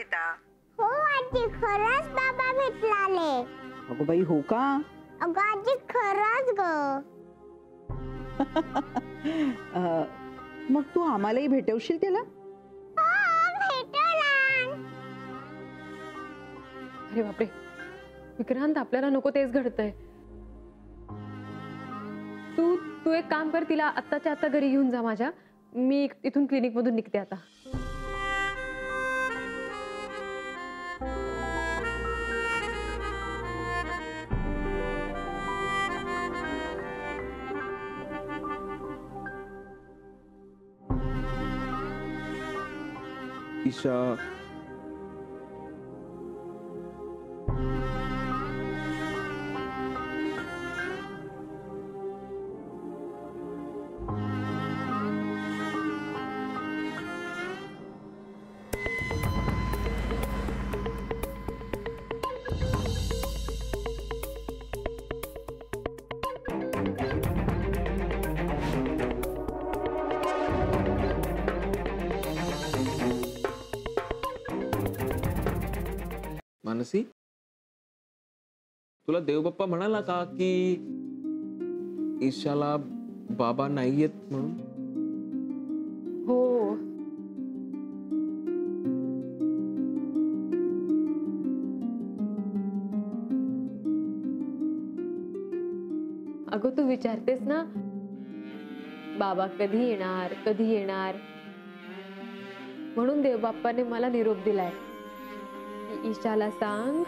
बेटा. हो आजी, खरंच बाबा भेटलाले. अगो बाई, हो का? अगं आजी, खरंच ग. मग तू आम्हालाही भेटवशील त्याला? अरे बापरे विक्रांत, आपल्याला नको तेच घडतंय. तू तू एक काम कर, तिला आत्ताच्या आत्ता घरी घेऊन जा माझ्या. मी इथून क्लिनिक मधून निघते आता. ईशा, मानसी, तुला देवबाप्पा म्हणाला का की ईशाला बाबा नाहीयेत म्हणून? हो, अगं तू विचारतेस ना बाबा कधी येणार कधी येणार, म्हणून देवबाप्पाने मला निरोप दिलाय. ईशाला सांग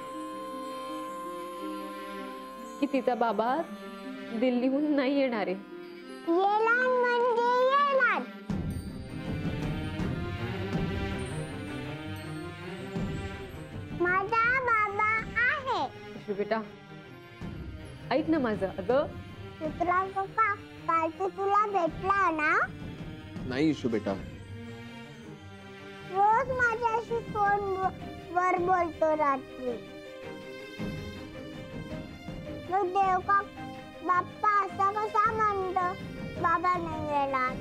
की तिचा बाबा दिल्लीहून नाही येणार आहे. येणार म्हणजे येणार. माझा बाबा आहे. बेटा ऐक ना माझं. अगं तुला पप्पा काल तुला भेटला ना? नाही ईशू बेटा. रोज माझ्याशी फोन वर बोलतो रात्री. मग देव का बाप्पा असा कसा म्हणतो बाबा नाही येणार?